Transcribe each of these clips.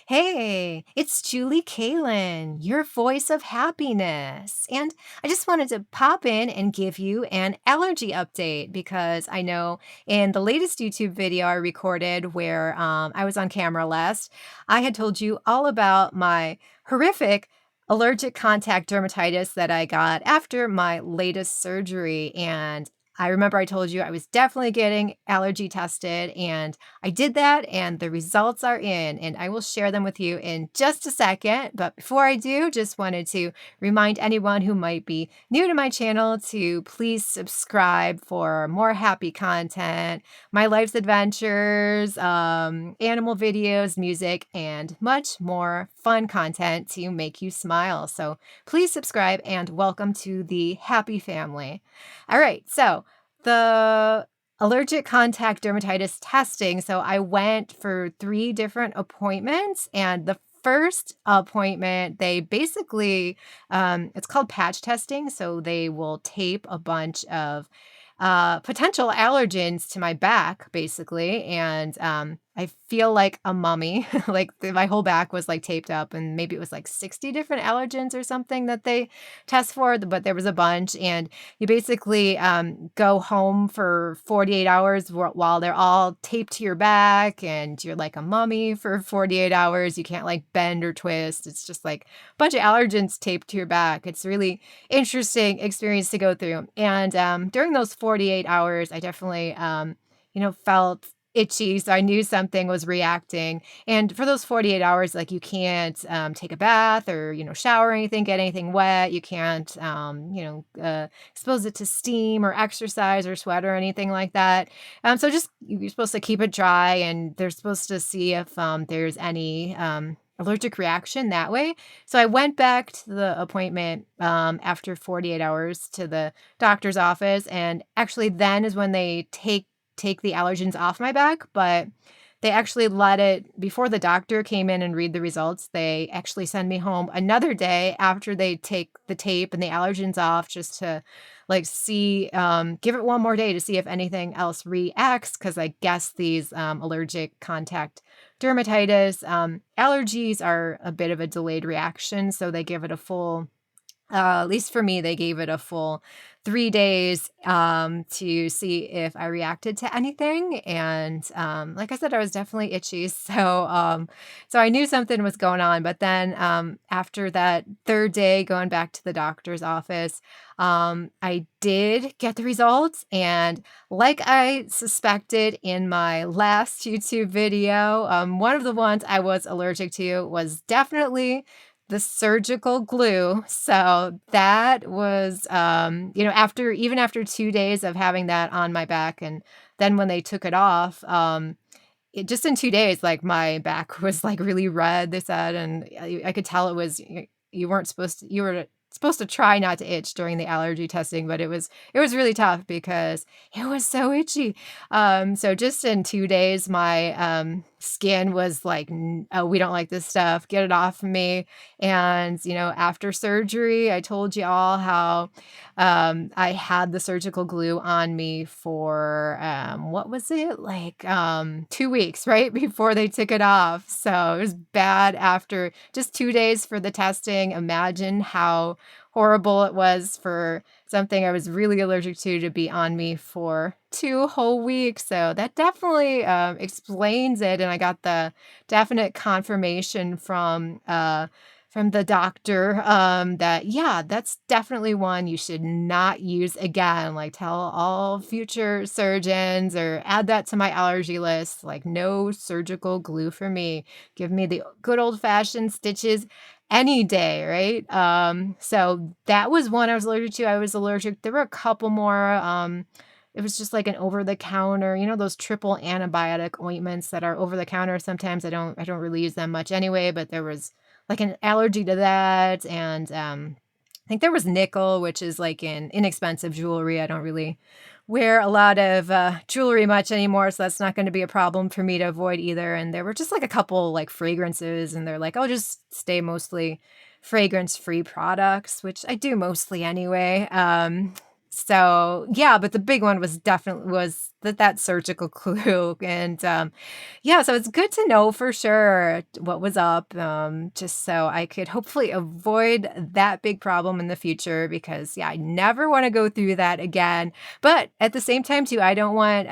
Hey, it's Julie Kalen, your voice of happiness. And I just wanted to pop in and give you an allergy update because I know in the latest YouTube video I recorded where I was on camera last, I had told you all about my horrific allergic contact dermatitis that I got after my latest surgery. And I remember I told you I was definitely getting allergy tested, and I did that and the results are in, and I will share them with you in just a second. But before I do, just wanted to remind anyone who might be new to my channel to please subscribe for more happy content, my life's adventures, animal videos, music, and much more fun content to make you smile. So please subscribe and welcome to the happy family. All right, so the allergic contact dermatitis testing. So I went for 3 different appointments, and the first appointment, they basically, it's called patch testing. So they will tape a bunch of potential allergens to my back, basically. And I feel like a mummy. Like my whole back was like taped up, and maybe it was like 60 different allergens or something that they test for, but there was a bunch. And you basically go home for 48 hours while they're all taped to your back, and you're like a mummy for 48 hours. You can't like bend or twist. It's just like a bunch of allergens taped to your back. It's really interesting experience to go through. And during those 48 hours, I definitely, felt itchy. So I knew something was reacting. And for those 48 hours, like you can't take a bath or, shower or anything, get anything wet. You can't, expose it to steam or exercise or sweat or anything like that. So just you're supposed to keep it dry, and they're supposed to see if there's any allergic reaction that way. So I went back to the appointment after 48 hours to the doctor's office, and actually then is when they take the allergens off my back. But they actually let it before the doctor came in and read the results. They actually send me home another day after they take the tape and the allergens off, just to like see, give it one more day to see if anything else reacts. Cause I guess these allergic contact dermatitis allergies are a bit of a delayed reaction. So they give it a full at least for me, they gave it a full 3 days, to see if I reacted to anything, and, like I said, I was definitely itchy, so I knew something was going on. But then, after that 3rd day going back to the doctor's office, I did get the results, and like I suspected in my last YouTube video, one of the ones I was allergic to was definitely the surgical glue. So that was, after 2 days of having that on my back, and then when they took it off, it just in 2 days, like, my back was, like, really red, they said, and I could tell it was you were supposed to try not to itch during the allergy testing, but it was really tough because it was so itchy. So just in 2 days, my, skin was like, "N Oh, we don't like this stuff, get it off me." And, after surgery, I told you all how, I had the surgical glue on me for, what was it? Like, 2 weeks, right, before they took it off. So it was bad after just 2 days for the testing. Imagine how horrible it was for something I was really allergic to be on me for 2 whole weeks. So that definitely, explains it, and I got the definite confirmation from the doctor, that, yeah, that's definitely one you should not use again. Like, tell all future surgeons or add that to my allergy list, like, no surgical glue for me. Give me the good old-fashioned stitches any day, right? So that was one I was allergic to. I was allergic There were a couple more, it was just like an over the counter, those triple antibiotic ointments that are over the counter sometimes. I don't really use them much anyway, but there was like an allergy to that. And I think there was nickel, which is like an inexpensive jewelry. I don't really wear a lot of jewelry much anymore, so that's not going to be a problem for me to avoid either. And there were just like a couple like fragrances, and they're like, "Oh, just stay mostly fragrance-free products," which I do mostly anyway. So, yeah, but the big one was definitely was that surgical glue, and, yeah, so it's good to know for sure what was up, just so I could hopefully avoid that big problem in the future because, yeah, I never wanna go through that again, but at the same time too, I don't want,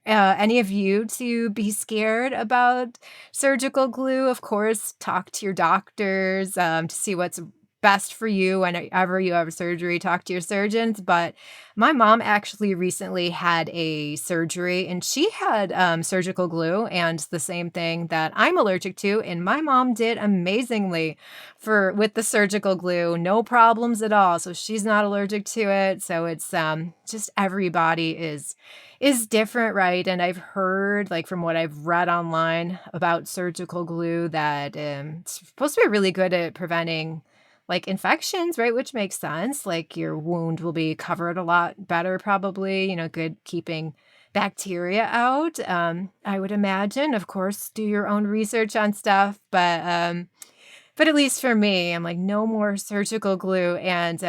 any of you to be scared about surgical glue. Of course, talk to your doctors, to see what's best for you whenever you have surgery, talk to your surgeons, but my mom actually recently had a surgery, and she had, surgical glue and the same thing that I'm allergic to, and my mom did amazingly with the surgical glue, no problems at all, so she's not allergic to it, so it's, just everybody is different, right? And I've heard, like, from what I've read online about surgical glue that, it's supposed to be really good at preventing, like, infections, right? Which makes sense. Like, your wound will be covered a lot better probably, good keeping bacteria out, I would imagine. Of course, do your own research on stuff, but at least for me, I'm like, "No more surgical glue," and,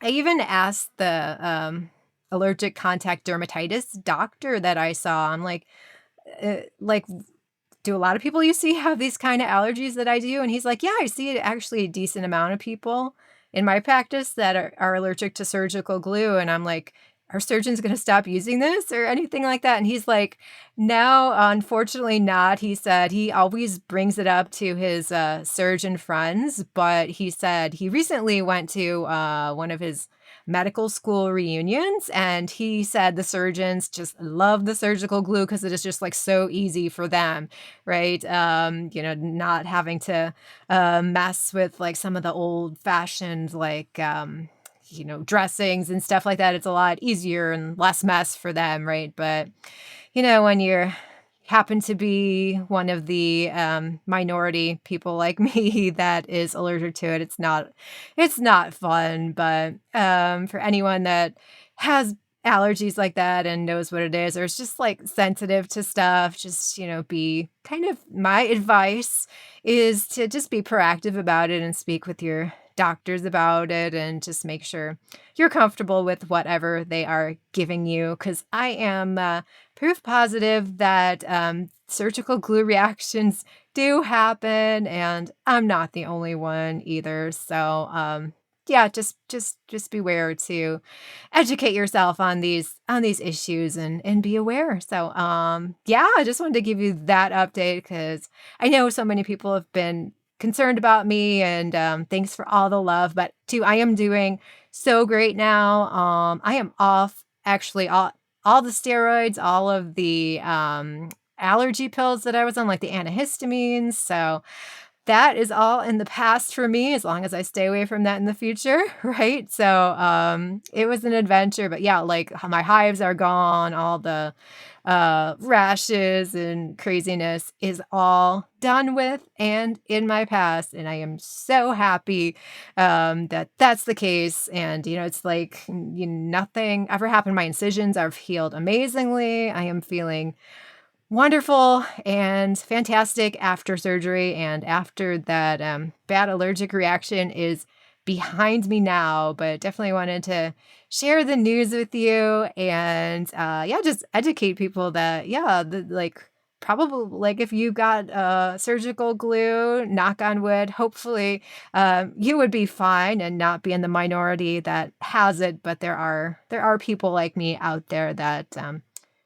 I even asked the, allergic contact dermatitis doctor that I saw, I'm like, do a lot of people you see have these kinda allergies that I do? And he's like, "Yeah, I see actually a decent amount of people in my practice that are allergic to surgical glue," and I'm like, "Are surgeons gonna stop using this or anything like that?" And he's like, "No, unfortunately not." He said he always brings it up to his, surgeon friends, but he said he recently went to, one of his medical school reunions, and he said the surgeons just love the surgical glue because it is just, like, so easy for them, right? Not having to, mess with, like, some of the old-fashioned, like, dressings and stuff like that. It's a lot easier and less mess for them, right? But, when you're happen to be one of the, minority people like me that is allergic to it, it's not fun, but, for anyone that has allergies like that and knows what it is or is just, like, sensitive to stuff, just, be kind of my advice is to just be proactive about it and speak with your doctors about it and just make sure you're comfortable with whatever they are giving you. Because I am, proof positive that, surgical glue reactions do happen, and I'm not the only one either, so, yeah, just beware to educate yourself on these issues and be aware. So, yeah, I just wanted to give you that update because I know so many people have been concerned about me, and, thanks for all the love, but too, I am doing so great now. I am off actually all the steroids, all of the, allergy pills that I was on, like the antihistamines, so that is all in the past for me as long as I stay away from that in the future, right? So, it was an adventure, but yeah, like, my hives are gone, all the, rashes and craziness is all done with and in my past, and I am so happy, that that's the case, and, it's like, nothing ever happened. My incisions have healed amazingly. I am feeling wonderful and fantastic after surgery and after that, bad allergic reaction is behind me now, but definitely wanted to share the news with you and, yeah, just educate people that, yeah, probably, like, if you got, surgical glue, knock on wood, hopefully, you would be fine and not be in the minority that has it, but there are people like me out there that,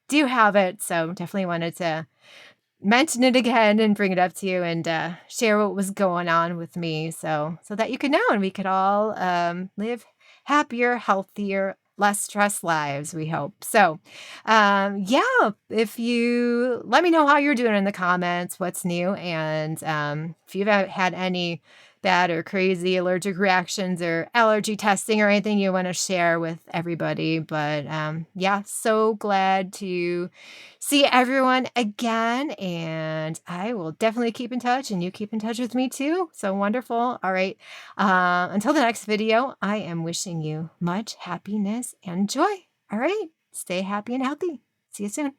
do have it, so definitely wanted to mention it again and bring it up to you and, share what was going on with me so that you could know and we could all, live happier, healthier, less stressed lives, we hope. So, yeah, if you let me know how you're doing in the comments, what's new, and, if you've had any bad or crazy allergic reactions or allergy testing or anything you wanna share with everybody, but, yeah, so glad to see everyone again, and I will definitely keep in touch, and you keep in touch with me too. So wonderful. All right. Until the next video, I am wishing you much happiness and joy. All right. Stay happy and healthy. See you soon.